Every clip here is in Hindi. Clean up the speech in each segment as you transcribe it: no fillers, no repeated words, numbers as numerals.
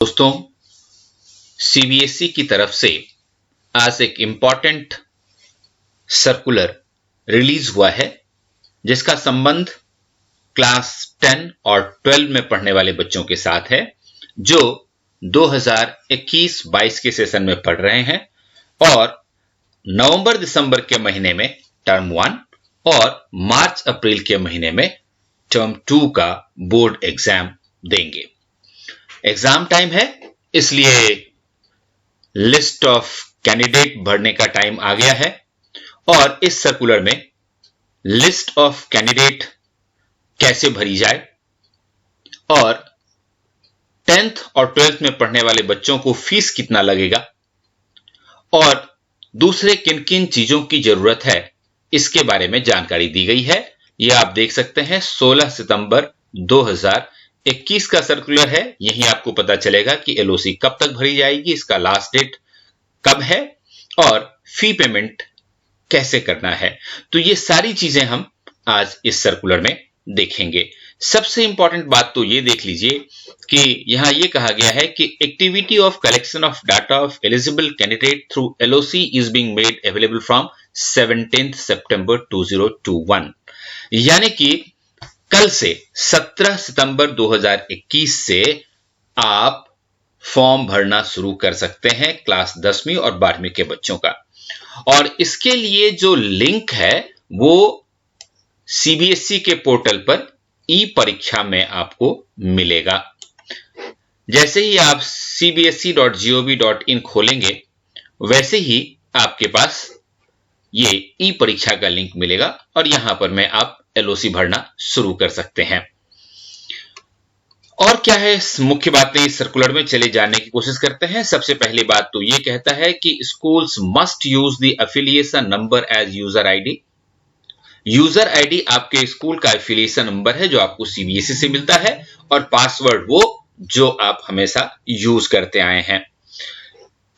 दोस्तों, सीबीएसई की तरफ से आज एक इम्पॉर्टेंट सर्कुलर रिलीज हुआ है जिसका संबंध क्लास 10 और 12 में पढ़ने वाले बच्चों के साथ है जो 2021-22 के सेशन में पढ़ रहे हैं और नवंबर-दिसंबर के महीने में टर्म 1 और मार्च-अप्रैल के महीने में टर्म 2 का बोर्ड एग्जाम देंगे। एग्जाम टाइम है, इसलिए लिस्ट ऑफ कैंडिडेट भरने का टाइम आ गया है और इस सर्कुलर में लिस्ट ऑफ कैंडिडेट कैसे भरी जाए और 10th और 12th में पढ़ने वाले बच्चों को फीस कितना लगेगा और दूसरे किन किन चीजों की जरूरत है इसके बारे में जानकारी दी गई है। यह आप देख सकते हैं 16 सितंबर 2021 का सर्कुलर है। यहीं आपको पता चलेगा कि एलओसी कब तक भरी जाएगी, इसका लास्ट डेट कब है और फी पेमेंट कैसे करना है। तो ये सारी चीजें हम आज इस सर्कुलर में देखेंगे। सबसे इंपॉर्टेंट बात तो ये देख लीजिए कि यहां ये कहा गया है कि activity of collection of data of eligible candidate through LOC is being made available from 17 सितंबर 2021, यानी कि कल से 17 सितंबर 2021 से आप फॉर्म भरना शुरू कर सकते हैं क्लास 10वीं और 12वीं के बच्चों का। और इसके लिए जो लिंक है वो सीबीएसई के पोर्टल पर ई परीक्षा में आपको मिलेगा। जैसे ही आप cbse.gov.in खोलेंगे वैसे ही आपके पास ये ई परीक्षा का लिंक मिलेगा और यहां पर में आप एलओसी भरना शुरू कर सकते हैं। और क्या है मुख्य बातें इस सर्कुलर में, चले जानने की कोशिश करते हैं। सबसे पहली बात तो ये कहता है कि schools must use the affiliation number as user ID. User ID आपके स्कूल का एफिलिएशन नंबर है जो आपको सीबीएसई से मिलता है और पासवर्ड वो जो आप हमेशा यूज करते आए हैं।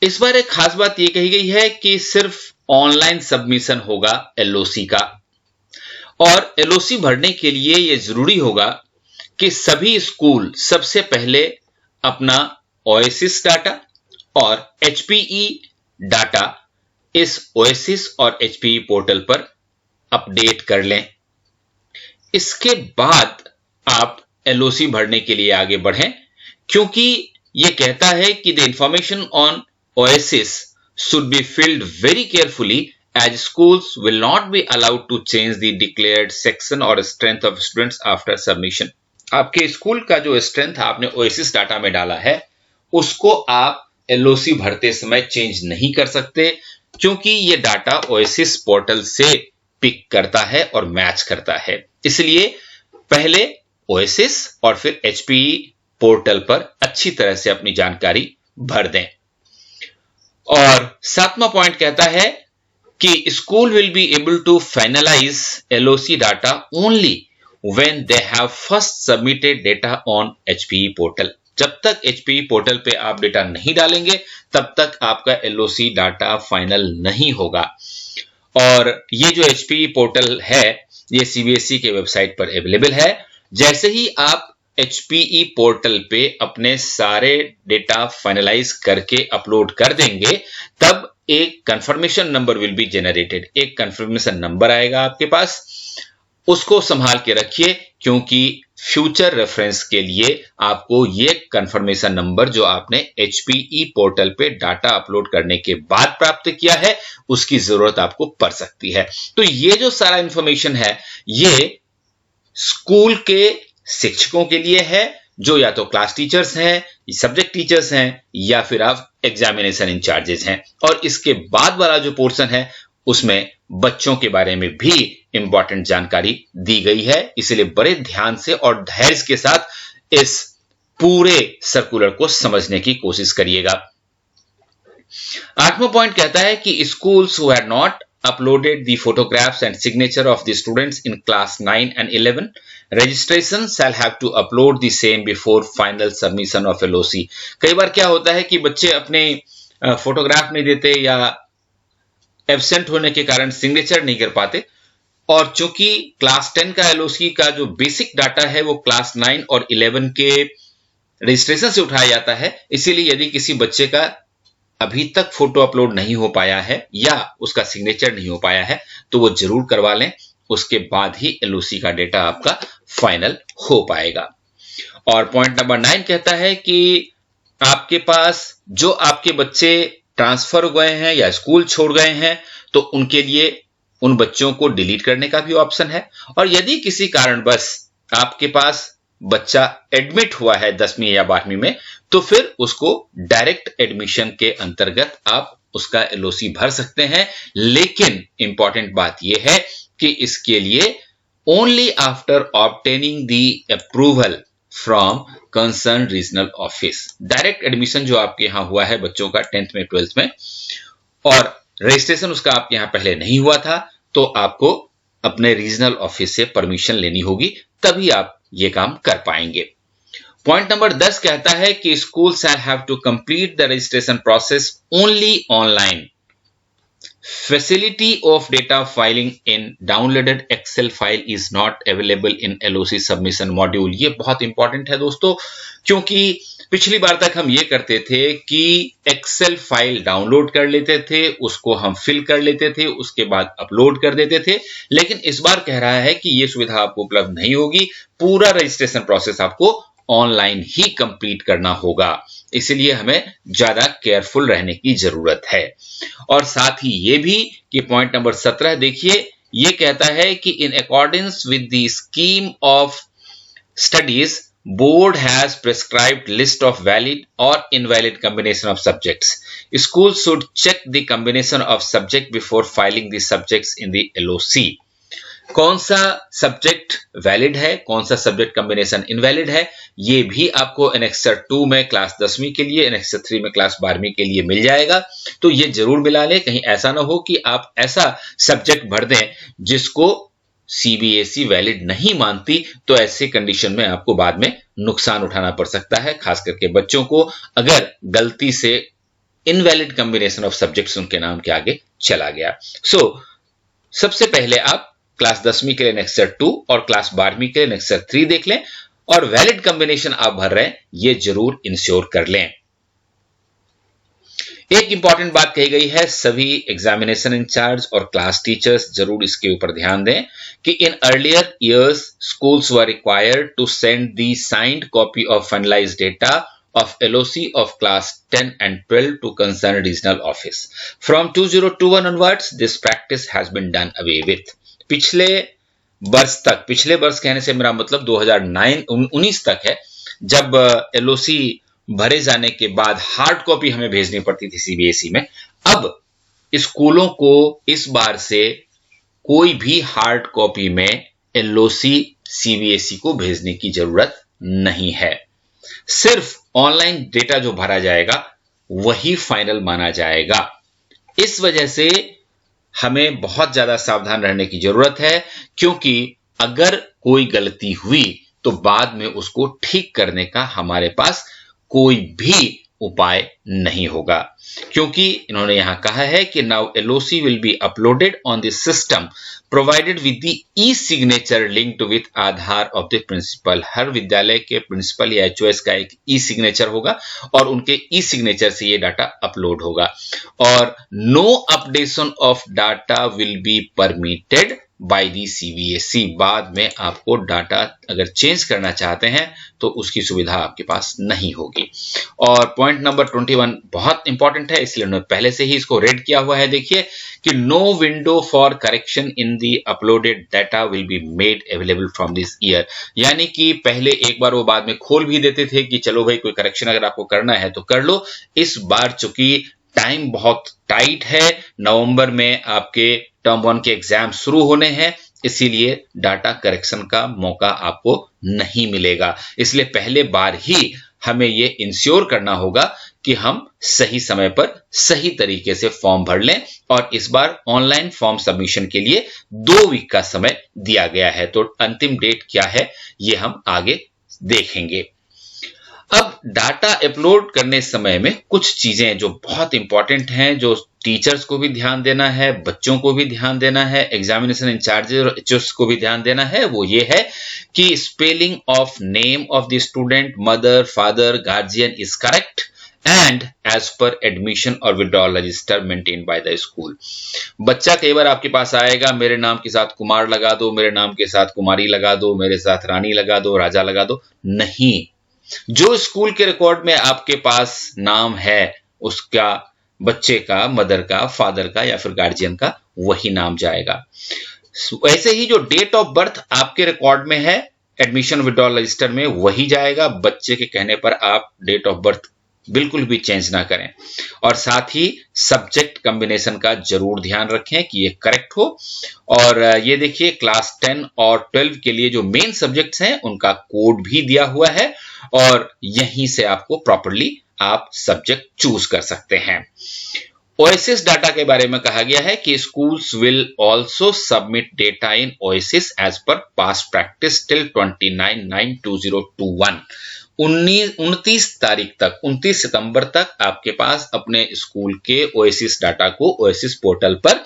इस बार एक खास बात यह कही गई है कि सिर्फ ऑनलाइन सबमिशन होगा एलओसी का और एलओसी भरने के लिए यह जरूरी होगा कि सभी स्कूल सबसे पहले अपना ओएसिस डाटा और एचपीई डाटा इस ओएसिस और एचपीई पोर्टल पर अपडेट कर लें। इसके बाद आप एलओसी भरने के लिए आगे बढ़ें, क्योंकि यह कहता है कि the information on oasis should be filled very carefully as schools will not be allowed to change the declared section or strength of students after submission। आपके स्कूल का जो स्ट्रेंथ आपने ओएसिस डाटा में डाला है उसको आप एलओसी भरते समय चेंज नहीं कर सकते, क्योंकि ये डाटा ओएसिस पोर्टल से पिक करता है और मैच करता है। इसलिए पहले ओएसिस और फिर एचपीई पोर्टल पर अच्छी तरह से अपनी जानकारी भर दें। और 7वां पॉइंट कहता है कि school will be able to finalise LOC data only when they have first submitted data on HPE portal. जब तक HPE पोर्टल पे आप डेटा नहीं डालेंगे तब तक आपका एलओसी डाटा फाइनल नहीं होगा। और ये जो HPE पोर्टल है ये सीबीएसई के वेबसाइट पर अवेलेबल है। जैसे ही आप HPE पोर्टल पे अपने सारे डेटा फाइनलाइज करके अपलोड कर देंगे तब एक confirmation number will be generated. एक कंफर्मेशन नंबर आएगा आपके पास, उसको संभाल के रखिए, क्योंकि फ्यूचर रेफरेंस के लिए आपको ये कंफर्मेशन नंबर जो आपने एचपीई पोर्टल पे डाटा अपलोड करने के बाद प्राप्त किया है उसकी जरूरत आपको पड़ सकती है। तो ये जो सारा इंफॉर्मेशन है ये स्कूल के शिक्षकों के लिए है जो या तो क्लास टीचर्स हैं, सब्जेक्ट टीचर्स हैं या फिर आप एग्जामिनेशन इंचार्जेस हैं। और इसके बाद वाला जो पोर्शन है उसमें बच्चों के बारे में भी इंपॉर्टेंट जानकारी दी गई है, इसलिए बड़े ध्यान से और धैर्य के साथ इस पूरे सर्कुलर को समझने की कोशिश करिएगा। 8वां पॉइंट कहता है कि schools who had not uploaded the photographs and signature of the students in class 9 and 11 registration shall have to upload the same before final submission of LOC। कई बार क्या होता है कि बच्चे अपने फोटोग्राफ नहीं देते या एब्सेंट होने के कारण सिग्नेचर नहीं कर पाते, और चूंकि क्लास 10 का एलओसी का जो बेसिक डाटा है वो क्लास 9 और 11 के रजिस्ट्रेशन से उठाया जाता है। इसीलिए यदि किसी बच्चे का अभी तक फोटो अपलोड नहीं हो पाया है या उसका सिग्नेचर नहीं हो पाया है तो वो जरूर करवा लें, उसके बाद ही एलओसी का डेटा आपका फाइनल हो पाएगा। और पॉइंट नंबर 9 कहता है कि आपके पास जो आपके बच्चे ट्रांसफर हो गए हैं या स्कूल छोड़ गए हैं तो उनके लिए उन बच्चों को डिलीट करने का भी ऑप्शन है। और यदि किसी कारणवश आपके पास बच्चा एडमिट हुआ है 10वीं या 12वीं में तो फिर उसको डायरेक्ट एडमिशन के अंतर्गत आप उसका एलओसी भर सकते हैं। लेकिन इंपॉर्टेंट बात यह है कि इसके लिए only after obtaining the approval from concern regional office. Direct admission जो आपके यहां हुआ है बच्चों का 10th में 12th में और रजिस्ट्रेशन उसका आपके यहां पहले नहीं हुआ था तो आपको अपने रीजनल ऑफिस से परमिशन लेनी होगी, तभी आप ये काम कर पाएंगे। पॉइंट नंबर 10 कहता है कि school shall have to complete the registration process only online. Facility of data filing in downloaded Excel file is not available in LOC submission module। ये बहुत इंपॉर्टेंट है दोस्तों, क्योंकि पिछली बार तक हम ये करते थे कि एक्सेल फाइल डाउनलोड कर लेते थे, उसको हम फिल कर लेते थे, उसके बाद अपलोड कर देते थे। लेकिन इस बार कह रहा है कि ये सुविधा आपको उपलब्ध नहीं होगी, पूरा रजिस्ट्रेशन प्रोसेस आपको ऑनलाइन ही कंप्लीट करना होगा। इसलिए हमें ज्यादा केयरफुल रहने की जरूरत है। और साथ ही ये भी कि पॉइंट नंबर 17 देखिए, ये कहता है कि in accordance with the scheme of studies board has prescribed list of valid or invalid combination of subjects. School should check the combination of subject before filing the subjects in the LOC. कौन सा सब्जेक्ट वैलिड है, कौन सा सब्जेक्ट कॉम्बिनेशन इनवैलिड है, ये भी आपको एनेक्सर 2 में क्लास 10वीं के लिए, एनेक्सर 3 में क्लास 12वीं के लिए मिल जाएगा। तो ये जरूर मिला लें, कहीं ऐसा ना हो कि आप ऐसा सब्जेक्ट भर दें जिसको सीबीएसई वैलिड नहीं मानती, तो ऐसे कंडीशन में आपको बाद में नुकसान उठाना पड़ सकता है, खास करके बच्चों को अगर गलती से इनवैलिड कॉम्बिनेशन ऑफ सब्जेक्ट्स उनके नाम के आगे चला गया। सबसे पहले आप क्लास 10वीं के लिए नेक्सर 2 और क्लास 12वीं के लिए नेक्सर 3 देख लें और वैलिड कॉम्बिनेशन आप भर रहे हैं ये जरूर इंश्योर कर लें। एक इंपॉर्टेंट बात कही गई है, सभी एग्जामिनेशन इंचार्ज और क्लास टीचर्स जरूर इसके ऊपर ध्यान दें कि in earlier years schools were required to send the signed copy of finalised data of LOC of class 10 and 12 to concerned regional office. From 2021 onwards, this practice has been done away with. पिछले वर्ष कहने से मेरा मतलब 2019 तक है, जब LOC भरे जाने के बाद हार्ड कॉपी हमें भेजनी पड़ती थी सीबीएसई में। अब स्कूलों को इस बार से कोई भी हार्ड कॉपी में LOC सीबीएसई को भेजने की जरूरत नहीं है। सिर्फ ऑनलाइन डेटा जो भरा जाएगा वही फाइनल माना जाएगा। इस वजह से हमें बहुत ज्यादा सावधान रहने की जरूरत है, क्योंकि अगर कोई गलती हुई तो बाद में उसको ठीक करने का हमारे पास कोई भी उपाय नहीं होगा। क्योंकि इन्होंने यहां कहा है कि now LOC will be uploaded on the system provided with the e signature linked with Aadhaar of the principal. हर विद्यालय के प्रिंसिपल या HOS का एक ई सिग्नेचर होगा और उनके ई सिग्नेचर से ये डाटा अपलोड होगा। और no updation of data will be permitted by the CBSE. बाद में आपको डाटा अगर चेंज करना चाहते हैं तो उसकी सुविधा आपके पास नहीं होगी। और पॉइंट नंबर 21 बहुत इंपॉर्टेंट है, इसलिए उन्होंने पहले से ही इसको रेड किया हुआ है। देखिए कि no window for correction in the uploaded data will be made available from this year. यानी कि पहले एक बार वो बाद में खोल भी देते थे कि चलो भाई कोई करेक्शन अगर आपको करना है तो कर लो। इस बार चूंकि टाइम बहुत टाइट है, नवंबर में आपके टर्म 1 के एग्जाम शुरू होने हैं, इसीलिए डाटा करेक्शन का मौका आपको नहीं मिलेगा। इसलिए पहले बार ही हमें ये इंश्योर करना होगा कि हम सही समय पर सही तरीके से फॉर्म भर लें। और इस बार ऑनलाइन फॉर्म सबमिशन के लिए 2 वीक का समय दिया गया है, तो अंतिम डेट क्या है ये हम आगे देखेंगे। अब डाटा अपलोड करने समय में कुछ चीजें जो बहुत इंपॉर्टेंट हैं, जो टीचर्स को भी ध्यान देना है, बच्चों को भी ध्यान देना है, एग्जामिनेशन इंचार्जेस और एचओस को भी ध्यान देना है, वो ये है कि spelling of name of the student, mother, father, guardian is correct and as per admission और withdrawal register maintain by the school. बच्चा कई बार आपके पास आएगा, मेरे नाम के साथ कुमार लगा दो, मेरे नाम के साथ कुमारी लगा दो, मेरे साथ रानी लगा दो, राजा लगा दो। नहीं, जो स्कूल के रिकॉर्ड में आपके पास नाम है उसका, बच्चे का, मदर का, फादर का या फिर गार्जियन का, वही नाम जाएगा। ऐसे ही जो डेट ऑफ बर्थ आपके रिकॉर्ड में है एडमिशन विड्रॉल रजिस्टर में, वही जाएगा। बच्चे के कहने पर आप डेट ऑफ बर्थ बिल्कुल भी चेंज ना करें। और साथ ही सब्जेक्ट कॉम्बिनेशन का जरूर ध्यान रखें कि ये करेक्ट हो। और ये देखिए क्लास 10 और 12 के लिए जो मेन सब्जेक्ट्स हैं उनका कोड भी दिया हुआ है और यहीं से आपको प्रॉपरली आप सब्जेक्ट चूज कर सकते हैं। ओएसिस डाटा के बारे में कहा गया है कि schools will also submit data in OASIS as per past practice till 29/9/2021। 29 तारीख तक, 29 सितंबर तक आपके पास अपने स्कूल के ओएसिस डाटा को ओएसिस पोर्टल पर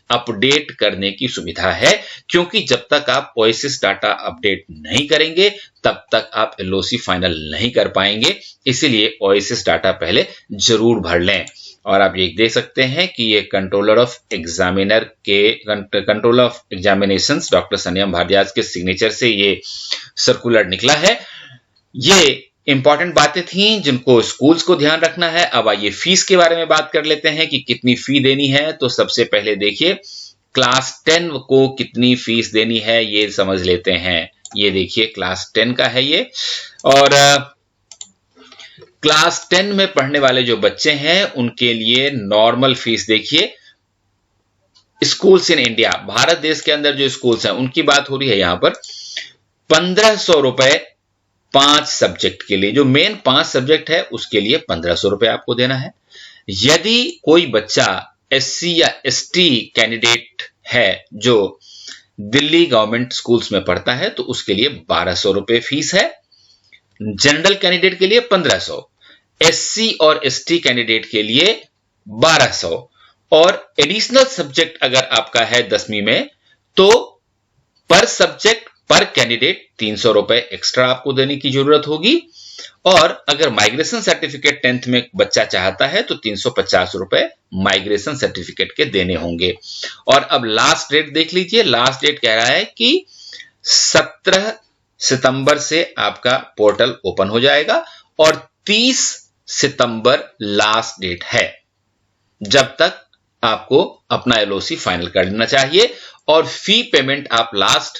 अपडेट करने की सुविधा है, क्योंकि जब तक आप ओएसिस डाटा अपडेट नहीं करेंगे तब तक आप एलओसी फाइनल नहीं कर पाएंगे। इसीलिए ओएसिस डाटा पहले जरूर भर लें। और आप ये देख सकते हैं कि ये कंट्रोलर ऑफ एग्जामिनेशंस डॉक्टर संयम भारद्वाज के सिग्नेचर से ये सर्कुलर निकला है। ये इंपॉर्टेंट बातें थी जिनको स्कूल्स को ध्यान रखना है। अब आइए फीस के बारे में बात कर लेते हैं कि कितनी फी देनी है। तो सबसे पहले देखिए क्लास 10 को कितनी फीस देनी है ये समझ लेते हैं। ये देखिए क्लास 10 का है ये। और क्लास 10 में पढ़ने वाले जो बच्चे हैं उनके लिए नॉर्मल फीस देखिए, स्कूल्स इन इंडिया, भारत देश के अंदर जो स्कूल्स हैं उनकी बात हो रही है यहां पर, 1500 रुपए 5 सब्जेक्ट के लिए। जो मेन 5 सब्जेक्ट है उसके लिए 1500 रुपए आपको देना है। यदि कोई बच्चा एससी या एसटी कैंडिडेट है जो दिल्ली गवर्नमेंट स्कूल्स में पढ़ता है तो उसके लिए 1200 रुपए फीस है। जनरल कैंडिडेट के लिए 1500, एससी और एसटी कैंडिडेट के लिए 1200 और एडिशनल सब्जेक्ट अगर आपका है 10वीं में तो पर सब्जेक्ट पर कैंडिडेट 300 रुपए एक्स्ट्रा आपको देने की जरूरत होगी। और अगर माइग्रेशन सर्टिफिकेट 10th में बच्चा चाहता है तो 350 रुपए माइग्रेशन सर्टिफिकेट के देने होंगे। और अब लास्ट डेट देख लीजिए, लास्ट डेट कह रहा है कि 17 सितंबर से आपका पोर्टल ओपन हो जाएगा और 30 सितंबर लास्ट डेट है जब तक आपको अपना एलओसी फाइनल कर लेना चाहिए। और फी पेमेंट आप लास्ट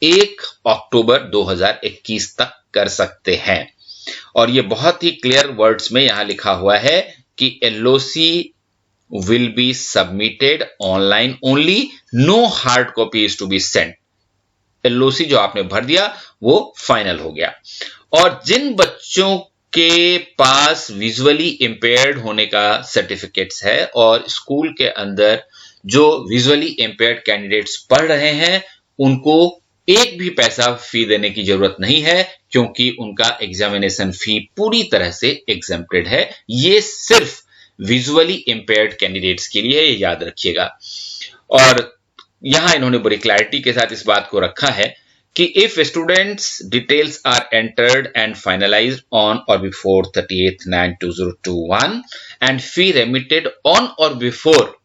1 अक्टूबर 2021 तक कर सकते हैं। और ये बहुत ही क्लियर वर्ड्स में यहां लिखा हुआ है कि LOC will be submitted online only, no hard copy is to be sent. LOC जो आपने भर दिया वो फाइनल हो गया। और जिन बच्चों के पास विजुअली इंपेयर्ड होने का सर्टिफिकेट्स है और स्कूल के अंदर जो विजुअली इंपेयर्ड कैंडिडेट्स पढ़ रहे हैं उनको एक भी पैसा फी देने की जरूरत नहीं है, क्योंकि उनका एग्जामिनेशन फी पूरी तरह से एग्जेम्प्टेड है। ये सिर्फ विजुअली इंपेयर्ड कैंडिडेट्स के लिए है, ये याद रखिएगा। और यहां इन्होंने बड़ी क्लैरिटी के साथ इस बात को रखा है कि if students details are entered and finalized on और before 38/9/2021 and fee remitted on और before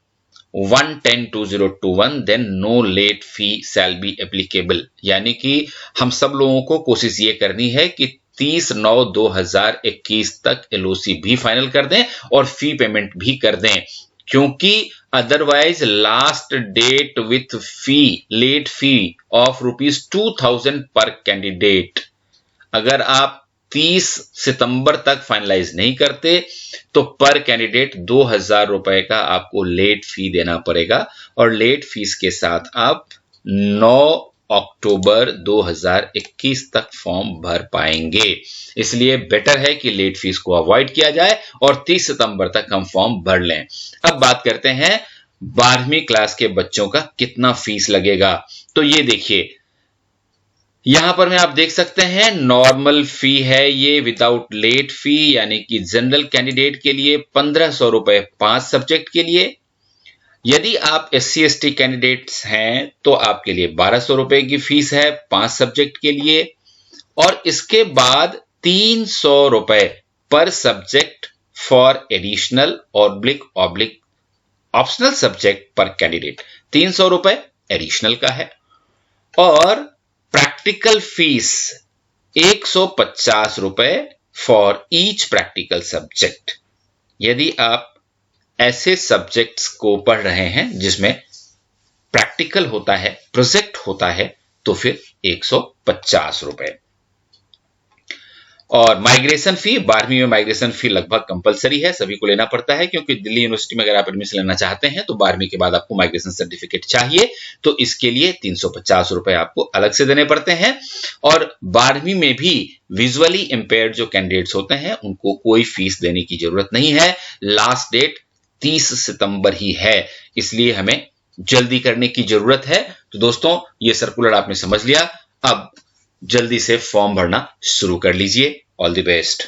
1/10/2021 then no late fee shall be applicable. यानी कि हम सब लोगों को कोशिश ये करनी है कि 30/9/2021 तक एलओसी भी फाइनल कर दें और फी पेमेंट भी कर दें, क्योंकि otherwise last date with fee, late fee of ₹2000 per candidate, अगर आप 30 सितंबर तक फाइनलाइज नहीं करते तो पर कैंडिडेट 2000 रुपए का आपको लेट फी देना पड़ेगा। और लेट फीस के साथ आप 9 अक्टूबर 2021 तक फॉर्म भर पाएंगे। इसलिए बेटर है कि लेट फीस को अवॉइड किया जाए और 30 सितंबर तक हम फॉर्म भर लें। अब बात करते हैं 12वीं क्लास के बच्चों का कितना फीस लगेगा। तो ये देखिए यहां पर में आप देख सकते हैं नॉर्मल फी है ये विदाउट लेट फी, यानी कि जनरल कैंडिडेट के लिए 1500 रुपए 5 सब्जेक्ट के लिए, यदि आप SC ST कैंडिडेट्स हैं तो आपके लिए 1200 रुपए की फीस है 5 सब्जेक्ट के लिए, और इसके बाद 300 रुपए पर subject for additional oblique optional subject पर कैंडिडेट। 300 रुपए एडिशनल का है, और प्रैक्टिकल फीस 150 रुपए फॉर ईच प्रैक्टिकल सब्जेक्ट। यदि आप ऐसे सब्जेक्ट्स को पढ़ रहे हैं जिसमें प्रैक्टिकल होता है, प्रोजेक्ट होता है, तो फिर 150 रुपए। और माइग्रेशन फी, 12वीं में माइग्रेशन फी लगभग कंपलसरी है, सभी को लेना पड़ता है, क्योंकि दिल्ली यूनिवर्सिटी में अगर आप एडमिशन लेना चाहते हैं तो 12वीं के बाद आपको माइग्रेशन सर्टिफिकेट चाहिए, तो इसके लिए 350 रुपए आपको अलग से देने पड़ते हैं। और 12वीं में भी विजुअली इंपेयर्ड जो कैंडिडेट्स होते हैं उनको कोई फीस देने की जरूरत नहीं है। लास्ट डेट 30 सितंबर ही है, इसलिए हमें जल्दी करने की जरूरत है। तो दोस्तों, ये सर्कुलर आपने समझ लिया, अब जल्दी से फॉर्म भरना शुरू कर लीजिए। All the best.